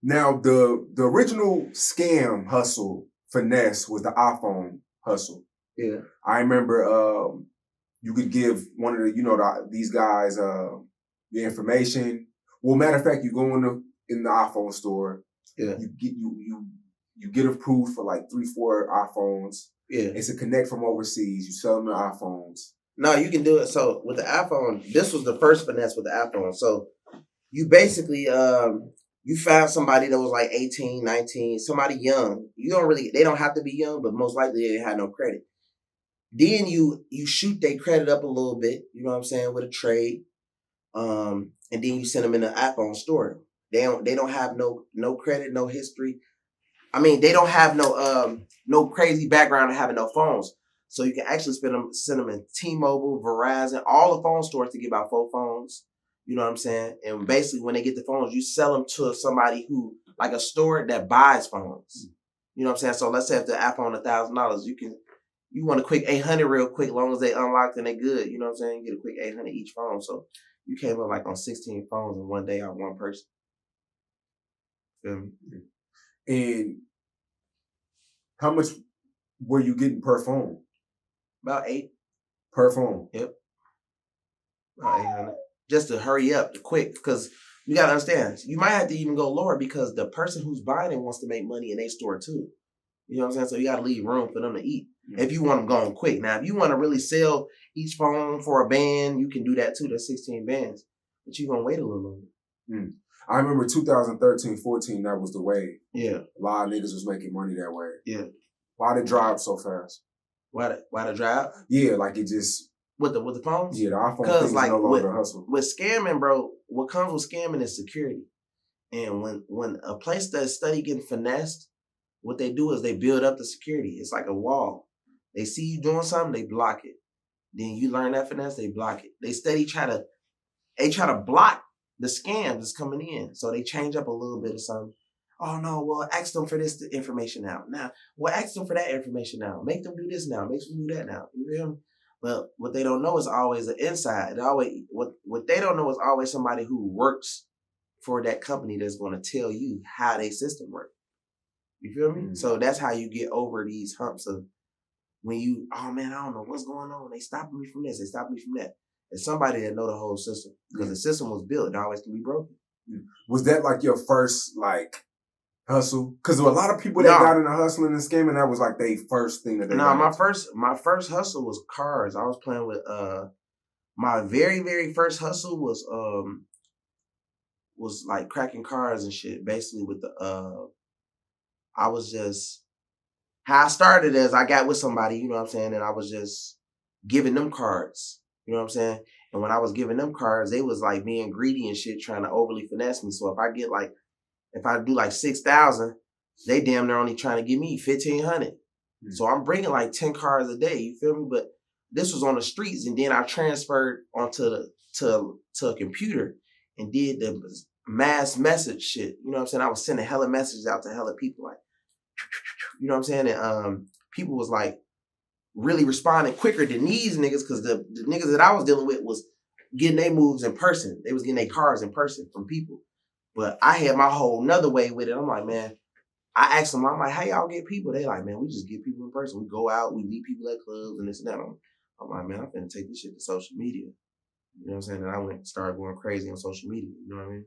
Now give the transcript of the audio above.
Now the original scam hustle finesse was the iPhone hustle. Yeah. I remember you could give one of the these guys your information. Well, matter of fact, you go in the iPhone store. Yeah. You get approved for like 3-4 iPhones. Yeah. It's a connect from overseas. You sell them the iPhones. No, you can do it. So with the iPhone, this was the first finesse with the iPhone. So you basically you found somebody that was like 18, 19, somebody young. They don't have to be young, but most likely they had no credit. Then you shoot their credit up a little bit, you know what I'm saying, with a trade. And then you send them in the iPhone store. They don't have no credit, no history. I mean, they don't have no crazy background of having no phones. So you can actually send them in T-Mobile, Verizon, all the phone stores to get about 4 phones. You know what I'm saying? And basically, when they get the phones, you sell them to somebody who, like a store that buys phones. You know what I'm saying? So let's say if the iPhone $1,000, you want a quick 800 real quick, long as they unlocked and they good. You know what I'm saying? You get a quick 800 each phone. So you came up like on 16 phones in one day on one person. And how much were you getting per phone? About 8 per phone. Yep. About 800. Just to hurry up, quick, because you gotta understand, you might have to even go lower because the person who's buying it wants to make money in their store too. You know what I'm saying? So you gotta leave room for them to eat. If you want them going quick. Now, if you want to really sell each phone for a band, you can do that too. There's 16 bands. But you're going to wait a little longer. I remember 2013, 14, that was the way. Yeah. A lot of niggas was making money that way. Yeah. Why did it drop so fast? Why the drop? Yeah, like it just... With the phones? Yeah, the iPhone thing is no longer a hustle. With scamming, bro, what comes with scamming is security. And when a place does study getting finessed, what they do is they build up the security. It's like a wall. They see you doing something, they block it. Then you learn that finesse, they block it. They try to block the scam that's coming in. So they change up a little bit of something. Oh no, well, ask them for this information now. Now, well, ask them for that information now. Make them do this now. Make them do that now. You feel me? But what they don't know is always the inside. What they don't know is always somebody who works for that company that's going to tell you how their system works. You feel me? So that's how you get over these humps of when you, oh man, I don't know what's going on. They stopping me from this. They stopping me from that. It's somebody that know the whole system because the system was built. It always can be broken. Was that like your first hustle? Because there were a lot of people that got into hustling and scamming. That was like their first thing that they got into. My first hustle was cars. I was playing with my very, very first hustle was like cracking cars and shit. Basically with I was just, how I started as I got with somebody, you know what I'm saying? And I was just giving them cards, you know what I'm saying? And when I was giving them cards, they was like being greedy and shit, trying to overly finesse me. So if I do like 6,000, they damn near only trying to give me 1,500. So I'm bringing like 10 cards a day, you feel me? But this was on the streets, and then I transferred onto to a computer and did the mass message shit. You know what I'm saying? I was sending hella messages out to hella people, like, you know what I'm saying? And people was like really responding quicker than these niggas because the niggas that I was dealing with was getting their moves in person. They was getting their cards in person from people. But I had my whole nother way with it. I'm like, man, I asked them, I'm like, how y'all get people? They like, man, we just get people in person. We go out, we meet people at clubs and this and that. I'm like, man, I'm finna take this shit to social media. You know what I'm saying? And I started going crazy on social media. You know what I mean?